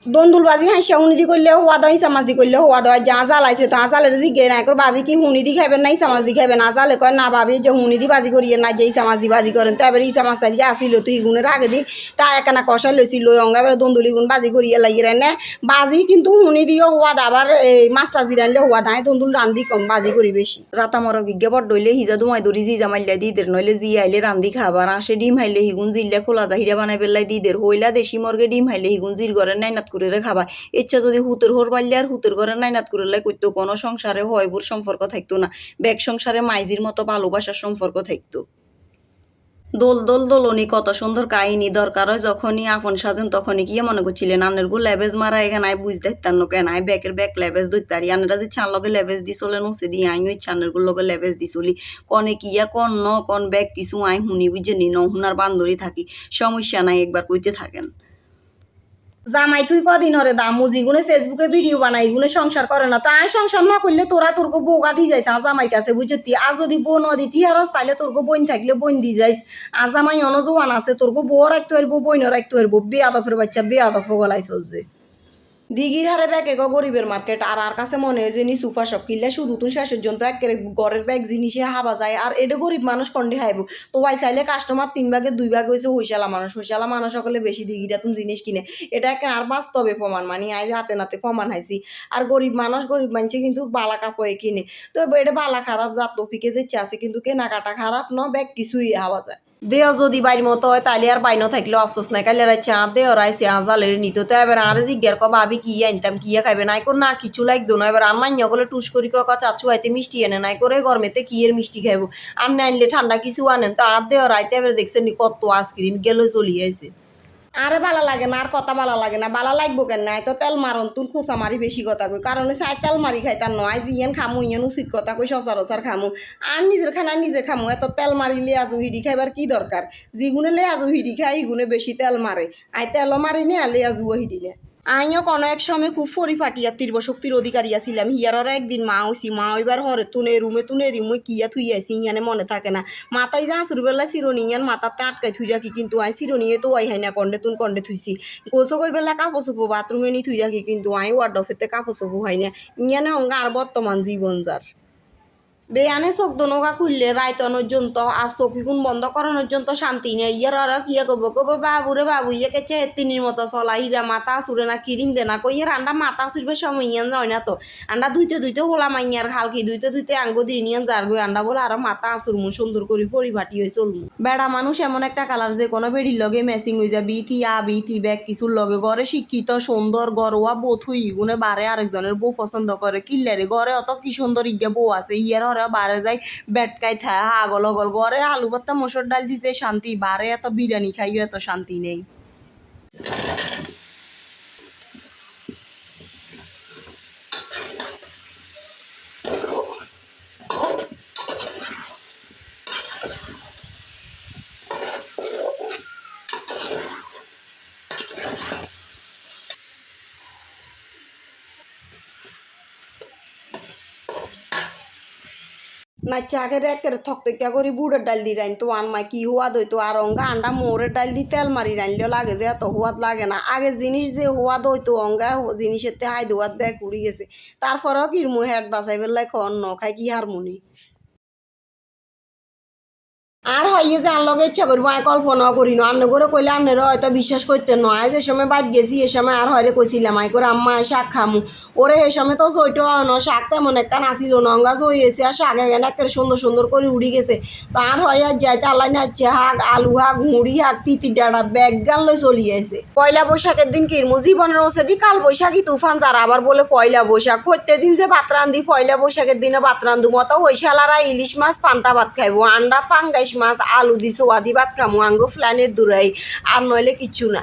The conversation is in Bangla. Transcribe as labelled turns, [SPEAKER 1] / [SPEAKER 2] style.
[SPEAKER 1] দন্দুল বাজি হাসিয়া হুনি দি করলে হওয়া দাও ইসা মাছ দি করলে হওয়া দাও যা জ্বালাইছে তো আজালের জিগে না করে ভাবি কি হুনি দি খাইবেন না ইসা মাছ দি খাইবেন আজালে কয় না ভাবি যে হুনি দি বাজি করিয়ে না যে ইসা মাছ দি বাজি করেন তো এবার ইসা মাছ তারিখে আসিল তো ইগুনের আগে দি টা একখানা কষাই লইছিল অঙ্গা এবার দন্দুলি গুণ বাজি করিয়ে লাগিয়ে না বাজি কিন্তু হুনি দিও হওয়া দা আবার এই মাছ টাছ দি রানলে হওয়া দায় দন্দুল রান্ধি কম বাজি করি বেশি রাতা মর গিগে বড় ডইলে হিজা দুমাই দরি জি জামাইলা দিদের নইলে জি আইলে রান্ধি খাবার আসে ডিম হাইলে হিগুন জিল্লা খোলা যা হিরা বানাই পেলাই দিদের হইলা দেশি মর্গে ডিম হাইলে হিগুন জির ঘরের নাইনাত করে খাবা ইচ্ছা যদি হুতের হোর পাইলে আর হুতের ঘরে নাইনাত করলে কইতো কোনো সংসারে হয়বুর সম্পর্ক থাকতো না ব্যাগ সংসারে মাইজির মতো ভালোবাসার সম্পর্ক থাকতো দোল দোল দোলনি কত সুন্দর কাহিনী দরকার হয় যখনই আপন সাজেন তখনই কি মনে করছিলেন আনের গু লেবেজ মারা এখানে আই বুঝতে পারতাম না কেন আই ব্যাকের ব্যাক লেবেজ ধরতারি আনেরা যে চান লগে লেবেজ দিছলে নুসে দিয়ে আই ওই চানের গুলো লগে লেবেজ দিছলি কনে কিয়া কন ন কন ব্যাগ কিছু আই হুনি বুঝে নি নহুনার বান্দরি থাকি সমস্যা নাই একবার কইতে থাকেন জামাই তুই কদিন হরে দামু জিগুনে ফেসবুকে ভিডিও বানাই ইগুনে সংসার করে না তো আয় সংসার না করলে তোরা তোর বোগা দি যাইস জামাই কাছে বুঝতি আজ যদি বউ নদী তিয়ারস তাইলে তোর বইন থাকলে বইন দি যাইস জামাই অনজোয়ান আছে তোর বউ রাখতে পারবো বইন রাখতে পারবো বেয়াদফের বাচ্চা বেয়াদফ গলাই চলছে দিঘির হারে ব্যাগ এগো গরিবের মার্কেট আর কাছে মনে হয় যে নি সুপার শপ কিনলে শুরু তুন শেষ পর্যন্ত একের ঘরের ব্যাগ জিনিসে হাবা যায় আর এটা গরিব মানুষ কন্ডে খাইব তো ওয়াই চাইলে কাস্টমার 3 ভাগে 2 ভাগ হয়েছে হইসালা মানুষ সকলে বেশি দিঘিরা তুমি জিনিস কিনে এটা একে আর বাস্তবে প্রমাণ মানে আজ হাতে নাতে প্রমাণ হাইছি আর গরিব মানুষে কিন্তু বালা কাপড়ে কিনে তো এটা বালা খারাপ জাত তফিকে যে আছে কিন্তু কেনাকাটা খারাপ ন ব্যাগ কিছুই হাওয়া যায় দেহ যদি বাইর মতো হয় তাইলে আর বাইন থাকলেও আফসোস নাই কাইলে চা দেহ রাইছে আজালের নিত তো এবার আর জিজ্ঞার কবা ভাবি কি আনতাম কিয়া খাইবে নাই কর না কিছু লাগতো না এবার আর মান্য করলে টুস করি কা চাচু আইতে মিষ্টি এনে নাই করে গরমেতে কি এর মিষ্টি খাইবো আর না আনলে ঠান্ডা কিছু আনেন তো আর দেহ রাইতে এবার দেখছেন কত আইসক্রিম গেল চলিয়ে আইছে আরে বালা লাগে না আর কথা বালা লাগে না বালা লাগবো কেন নাই তো তেল মারন তুন খোসা মারি বেশি কথা কই কারণ চাই তেল মারি খাই তার নয় জিয়েন খামু ইয়েন উচিত কথা কই সচারচার খামু আর নিজের খানা নিজে খামু এত তেল মারিলে আজু হিডি খাইবার কি দরকার যিগুনে লে আজু হিডি খাই ইগুনে বেশি তেল মারে আই তেলও মারি নে আলে আজুও হিডি নে আইও কোনো এক সময় খুব পরিপাটিয়া তীব্র শক্তির অধিকারী আছিলাম হিয়ার একদিন মা হইছি মা হইবার হরে তুনে রুমে কিয়া থুই আইসি ইয়ানে মনে থাকে না মাথায় যা আসুর বেলা চিরনি ইয়ান মাথাতে আটকাই থুই রাখি কিন্তু আই চিরনিয়ে তো আই হাই না কন্ডে থুইছি গোসো করি বেলা কাপড় চোপো বাথরুমে নি থুই রাখি কিন্তু আই ওয়ার্ডফেতে কাপড় চোপো হয় না ইয়ানে অঙ্গা আর বর্তমান জীবন যার বেয়ানে চোখ দনগা খুললে রায়তন পর্যন্ত আর চোখিগুণ বন্ধ করানোর পর্যন্ত শান্তি নেই ইয়ার আর কিয়া কব বাবুরে বাবু ইয়ে কেছে তিনির মতো চলা হিরা মাথা আসুরে না কিরিম দে না কইয়ার আন্ডা মাথা আসুরবে সময় ইয়ান যায় না তো আন্ডা ধুইতে হোলা মাইয়ার হালকি ধুইতে আঙ্গো দিয়ে নিয়ান যার বই আন্ডা বলে আর মাথা আসুরমু সুন্দর করে পরিপাটি হয়ে চলমু বেড়া মানুষ এমন একটা কালার যে কোনো বেড়ির লগে ম্যাচিং হয়ে যায় বিথি ব্যাগ কিছুর লগে ঘরে শিক্ষিত সুন্দর গরোয়া বথুই ইগুনে বারে আরেকজনের বউ পছন্দ করে কিল্লারে ঘরে অত কি সুন্দর ইয়া বউ আছে ইয়ার বারে যাই বেটকাই থায় আগল অগল ঘরে আলু ভর্তা মসুর ডাল দিতে শান্তি বারে এত বিরিয়ানি খাইও এত শান্তি নেই নাচা আগের একের থকতকিয়া করি বুড়ের ডাল দি রাইন তো আনমাই কি হুয়াদ হইতো আর অঙ্গা আন্ডা মোরের ডাল দি তেল মারি রাইনলেও লাগে যে এত হুয়াদ লাগে না আগে জিনিস যে হুয়াদ হইতো অঙ্গা জিনিসের তে হাই ধোয়াদ ব্যাগ উড়ি গেছে তারপরেও কি মু হেড বাসাই বেলায় খন ন খাই কি হারমোনি আর হইয়ে যে আন লগে ইচ্ছা করবো আয় কল্পনাও করি না আন্ন করে কইলে আন্নেরও হয়তো বিশ্বাস করতে নয় যে সময় বাদ গেছি এ সময় আর হয়রে কইছিলাম আই করে আম্মা শাক খামু ওরে এ সময় তো চইটো ন শাক তেমন একখান আসিল নঙ্গা চইয়েছে আর শাক এখানে একের সুন্দর করে উড়ি গেছে তো আর হয় আর যাইতে আল্লাহ নাচ্ছে হাক আলু হাক মুড়ি হাক তিতি ডাঁড়া ব্যাগ গান লই চলিয়েছে পয়লা বৈশাখের দিন কিরমু জীবনের ওসেদি কাল বৈশাখী তুফান যারা আবার বলে পয়লা বৈশাখ প্রত্যেক দিন যে ভাত রান্ধি পয়লা বৈশাখের দিনে ভাত রান্ধু মতো হইসালারা ইলিশ মাছ পান্তা ভাত খাইবো আন্ডা ফাঙ্গাইশ মাছ আলু দিছো আদি ভাত খামু আঙ্গো ফ্লানের দূরাই আর নইলে কিচ্ছু না।